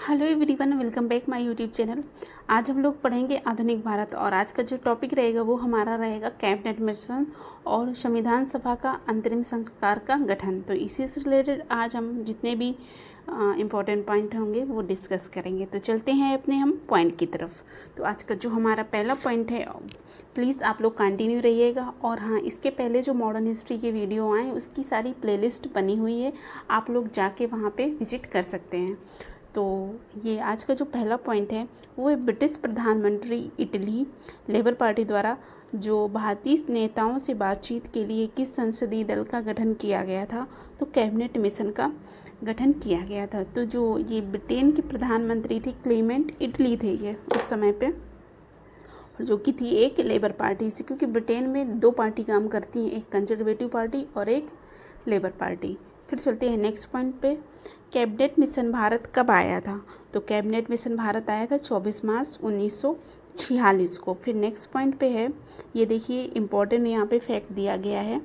Hello everyone, welcome back my YouTube channel. आज हम लोग पढ़ेंगे आधुनिक भारत और आज का जो टॉपिक रहेगा वो हमारा रहेगा कैबिनेट मिशन और संविधान सभा का अंतरिम सरकार का गठन। तो इसी से रिलेटेड आज हम जितने भी इम्पोर्टेंट पॉइंट होंगे वो डिस्कस करेंगे। तो चलते हैं अपने हम पॉइंट की तरफ। तो आज का जो हमारा पहला पॉइंट है, प्लीज़ आप लोग कंटिन्यू रहिएगा। और हाँ, इसके पहले जो मॉडर्न हिस्ट्री के वीडियो आए उसकी सारी प्लेलिस्ट बनी हुई है, आप लोग जाके वहाँ पे विजिट कर सकते हैं। तो ये आज का जो पहला पॉइंट है वो है ब्रिटिश प्रधानमंत्री इटली लेबर पार्टी द्वारा जो भारतीय नेताओं से बातचीत के लिए किस संसदीय दल का गठन किया गया था। तो कैबिनेट मिशन का गठन किया गया था। तो जो ये ब्रिटेन के प्रधानमंत्री थे क्लेमेंट इटली थे ये उस समय पे, जो कि थी एक लेबर पार्टी से, क्योंकि ब्रिटेन में दो पार्टी काम करती हैं, एक कंजर्वेटिव पार्टी और एक लेबर पार्टी। फिर चलते हैं नेक्स्ट पॉइंट पे, कैबिनेट मिशन भारत कब आया था। तो कैबिनेट मिशन भारत आया था 24 मार्च 1946 को। फिर नेक्स्ट पॉइंट पे है, ये देखिए इम्पोर्टेंट यहाँ पे फैक्ट दिया गया है।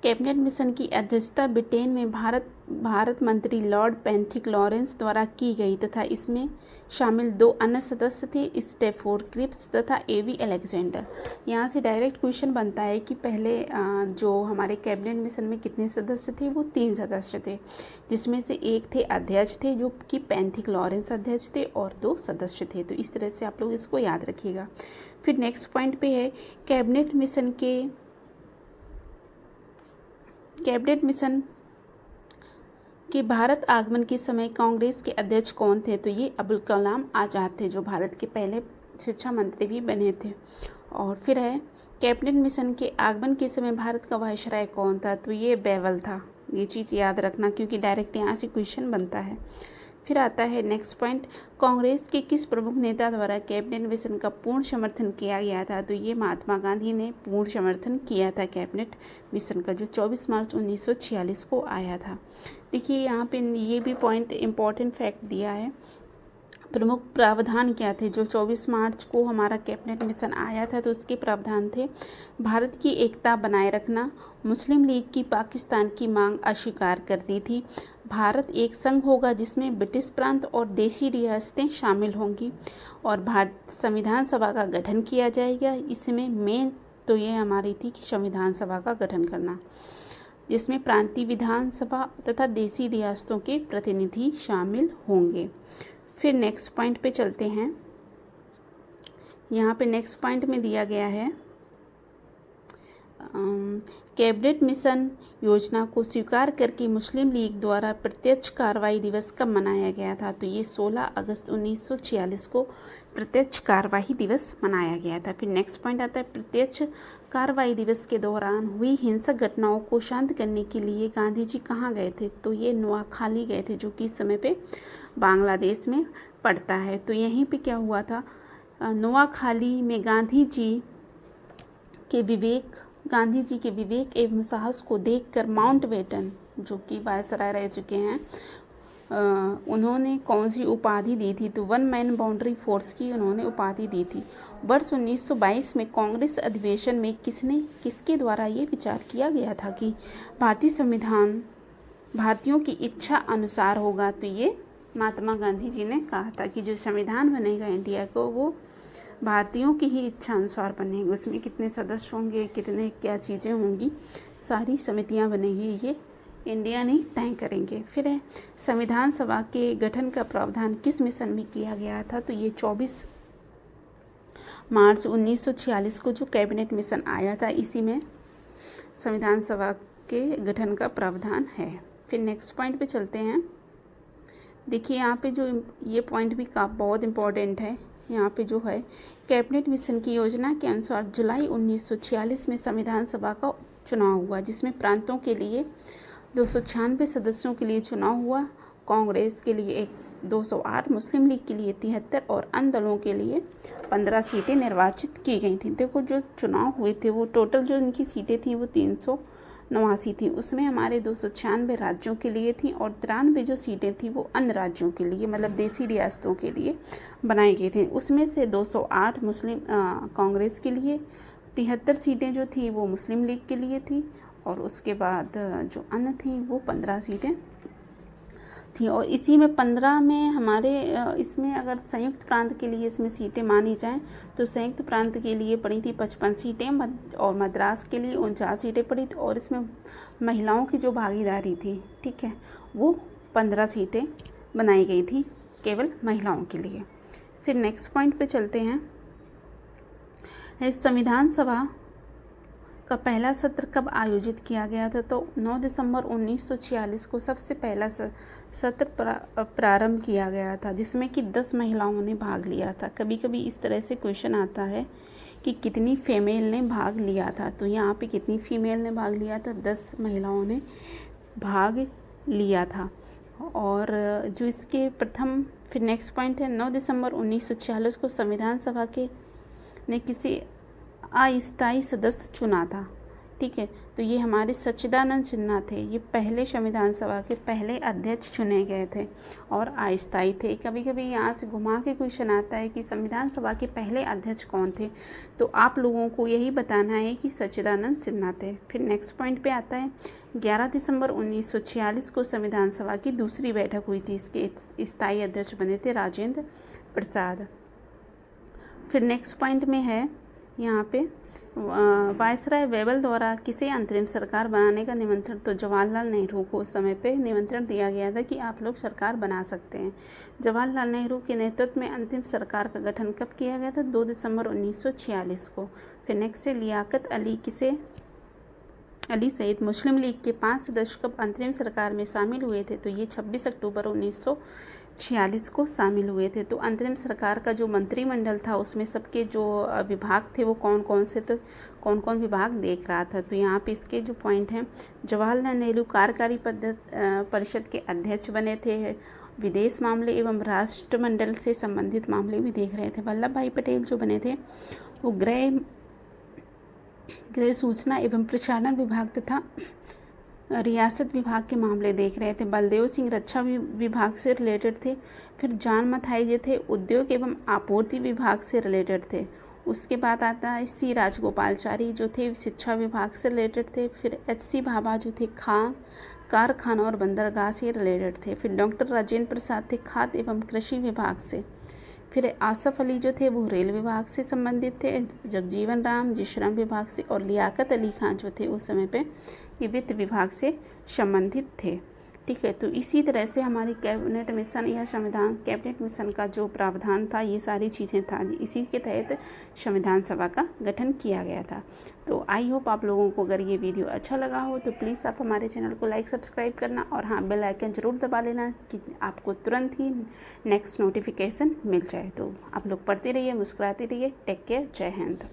कैबिनेट मिशन की अध्यक्षता ब्रिटेन में भारत मंत्री लॉर्ड पैट्रिक लॉरेंस द्वारा की गई तथा इसमें शामिल दो अन्य सदस्य थे, स्टैफोर्ड क्रिप्स तथा एवी अलेक्जेंडर। यहाँ से डायरेक्ट क्वेश्चन बनता है कि पहले जो हमारे कैबिनेट मिशन में कितने सदस्य थे, वो 3 सदस्य थे, जिसमें से एक थे अध्यक्ष थे जो कि पैट्रिक लॉरेंस अध्यक्ष थे और 2 सदस्य थे। तो इस तरह से आप लोग इसको याद रखिएगा। फिर नेक्स्ट पॉइंट पे है, कैबिनेट मिशन के भारत आगमन के समय कांग्रेस के अध्यक्ष कौन थे। तो ये अबुल कलाम आज़ाद थे, जो भारत के पहले शिक्षा मंत्री भी बने थे। और फिर है, कैबिनेट मिशन के आगमन के समय भारत का वायसराय कौन था। तो ये बेवल था। ये चीज़ याद रखना क्योंकि डायरेक्ट यहाँ से क्वेश्चन बनता है। फिर आता है नेक्स्ट पॉइंट, कांग्रेस के किस प्रमुख नेता द्वारा कैबिनेट मिशन का पूर्ण समर्थन किया गया था। तो ये महात्मा गांधी ने पूर्ण समर्थन किया था कैबिनेट मिशन का, जो 24 मार्च 1946 को आया था। देखिए यहाँ पे ये भी पॉइंट इम्पॉर्टेंट फैक्ट दिया है। प्रमुख प्रावधान क्या थे जो 24 मार्च को हमारा कैबिनेट मिशन आया था। तो उसके प्रावधान थे, भारत की एकता बनाए रखना, मुस्लिम लीग की पाकिस्तान की मांग अस्वीकार कर दी थी, भारत एक संघ होगा जिसमें ब्रिटिश प्रांत और देशी रियासतें शामिल होंगी, और भारत संविधान सभा का गठन किया जाएगा। इसमें मेन तो ये हमारी थी कि संविधान सभा का गठन करना, जिसमें प्रांतीय विधानसभा तथा देशी रियासतों के प्रतिनिधि शामिल होंगे। फिर नेक्स्ट पॉइंट पे चलते हैं। यहाँ पे नेक्स्ट पॉइंट में दिया गया है, कैबिनेट मिशन योजना को स्वीकार करके मुस्लिम लीग द्वारा प्रत्यक्ष कार्रवाई दिवस कब मनाया गया था। तो ये 16 अगस्त 1946 को प्रत्यक्ष कार्रवाई दिवस मनाया गया था। फिर नेक्स्ट पॉइंट आता है, प्रत्यक्ष कार्रवाई दिवस के दौरान हुई हिंसक घटनाओं को शांत करने के लिए गांधी जी कहाँ गए थे। तो ये नोआखाली गए थे, जो कि इस समय पे बांग्लादेश में पड़ता है। तो यहीं पे क्या हुआ था, नोआखाली में गांधी जी के विवेक एवं साहस को देखकर माउंटबेटन, जो कि वायसराय रह चुके हैं, उन्होंने कौन सी उपाधि दी थी। तो 1 मैन बाउंड्री फोर्स की उन्होंने उपाधि दी थी। वर्ष 1922 में कांग्रेस अधिवेशन में किसके द्वारा ये विचार किया गया था कि भारतीय संविधान भारतीयों की इच्छा अनुसार होगा। तो ये महात्मा गांधी जी ने कहा था कि जो संविधान बनेगा इंडिया को, वो भारतीयों की ही इच्छा अनुसार बनेगी। उसमें कितने सदस्य होंगे, कितने क्या चीज़ें होंगी, सारी समितियां बनेंगी, ये इंडिया नहीं तय करेंगे। फिर है, संविधान सभा के गठन का प्रावधान किस मिशन में किया गया था। तो ये 24 मार्च 1946 को जो कैबिनेट मिशन आया था, इसी में संविधान सभा के गठन का प्रावधान है। फिर नेक्स्ट पॉइंट पे चलते हैं। देखिए यहाँ पे जो ये पॉइंट भी बहुत इम्पोर्टेंट है। यहाँ पे जो है, कैबिनेट मिशन की योजना के अनुसार जुलाई 1946 में संविधान सभा का चुनाव हुआ, जिसमें प्रांतों के लिए 296 सदस्यों के लिए चुनाव हुआ, कांग्रेस के लिए 208, मुस्लिम लीग के लिए 73 और अन्य दलों के लिए 15 सीटें निर्वाचित की गई थी। देखो जो चुनाव हुए थे वो टोटल जो इनकी सीटें थी वो 389 थी। उसमें हमारे 296 राज्यों के लिए थी और 93 जो सीटें थी वो अन्य राज्यों के लिए, मतलब देशी रियासतों के लिए बनाई गई थी। उसमें से 208 कांग्रेस के लिए, 73 सीटें जो थी वो मुस्लिम लीग के लिए थी, और उसके बाद जो अन्य थी वो 15 सीटें थी। और इसी में 15 में हमारे इसमें अगर संयुक्त प्रांत के लिए इसमें सीटें मानी जाएं तो संयुक्त प्रांत के लिए पड़ी थी 55 सीटें और मद्रास के लिए 49 सीटें पड़ी थी। और इसमें महिलाओं की जो भागीदारी थी, ठीक है, वो 15 सीटें बनाई गई थी केवल महिलाओं के लिए। फिर नेक्स्ट पॉइंट पे चलते हैं। संविधान सभा का पहला सत्र कब आयोजित किया गया था? तो 9 दिसंबर 1946 को सबसे पहला सत्र प्रारंभ किया गया था, जिसमें कि 10 महिलाओं ने भाग लिया था। कभी कभी इस तरह से क्वेश्चन आता है कि कितनी फीमेल ने भाग लिया था, तो यहाँ पे कितनी फीमेल ने भाग लिया था? 10 महिलाओं ने भाग लिया था। और जो इसके प्रथम, फिर नेक्स्ट पॉइंट है, 9 दिसंबर 1946 को संविधान सभा के ने किसी अस्थायी सदस्य चुना था, ठीक है, तो ये हमारे सच्चिदानंद सिन्हा थे। ये पहले संविधान सभा के पहले अध्यक्ष चुने गए थे और अस्थायी थे। कभी कभी यहाँ से घुमा के क्वेश्चन आता है कि संविधान सभा के पहले अध्यक्ष कौन थे, तो आप लोगों को यही बताना है कि सच्चिदानंद सिन्हा थे। फिर नेक्स्ट पॉइंट पे आता है, 11 दिसंबर 1946 को संविधान सभा की दूसरी बैठक हुई थी। इसके स्थायी अध्यक्ष बने थे राजेंद्र प्रसाद। फिर नेक्स्ट पॉइंट में है यहाँ पे वायसराय वेबल द्वारा किसे अंतरिम सरकार बनाने का निमंत्रण? तो जवाहरलाल नेहरू को उस समय पे निमंत्रण दिया गया था कि आप लोग सरकार बना सकते हैं। जवाहरलाल नेहरू के नेतृत्व में अंतिम सरकार का गठन कब किया गया था? 2 दिसंबर 1946 को। फिर नेक्स्ट है, लियाकत अली सहित मुस्लिम लीग के 5 सदस्य कब अंतरिम सरकार में शामिल हुए थे? तो ये 26 अक्टूबर 1946 को शामिल हुए थे। तो अंतरिम सरकार का जो मंत्रिमंडल था उसमें सबके जो विभाग थे वो कौन कौन से, तो कौन कौन विभाग देख रहा था? तो यहाँ पे इसके जो पॉइंट हैं, जवाहरलाल नेहरू कार्यकारी परिषद के अध्यक्ष बने थे, विदेश मामले एवं राष्ट्रमंडल से संबंधित मामले भी देख रहे थे। वल्लभ भाई पटेल जो बने थे वो गृह सूचना एवं प्रसारण विभाग तथा रियासत विभाग के मामले देख रहे थे। बलदेव सिंह रक्षा विभाग से रिलेटेड थे। फिर जान मथाई जो थे उद्योग एवं आपूर्ति विभाग से रिलेटेड थे। उसके बाद आता है सी राजगोपालचारी जो थे शिक्षा विभाग से रिलेटेड थे। फिर HC भाभा जो थे कारखाना और बंदरगाह से रिलेटेड थे। फिर डॉक्टर राजेंद्र प्रसाद थे खाद्य एवं कृषि विभाग से। फिर आसफ अली जो थे वो रेल विभाग से संबंधित थे। जगजीवन राम जी श्रम विभाग से। और लियाकत अली खान जो थे उस समय पे ये वित्त विभाग से संबंधित थे, ठीक है। तो इसी तरह से हमारी कैबिनेट मिशन या संविधान कैबिनेट मिशन का जो प्रावधान था, ये सारी चीज़ें था, इसी के तहत संविधान सभा का गठन किया गया था। तो आई होप आप लोगों को अगर ये वीडियो अच्छा लगा हो तो प्लीज़ आप हमारे चैनल को लाइक सब्सक्राइब करना और हाँ बेल आइकन ज़रूर दबा लेना कि आपको तुरंत ही नेक्स्ट नोटिफिकेशन मिल जाए। तो आप लोग पढ़ते रहिए, मुस्कुराते रहिए। टेक केयर, जय हिंद।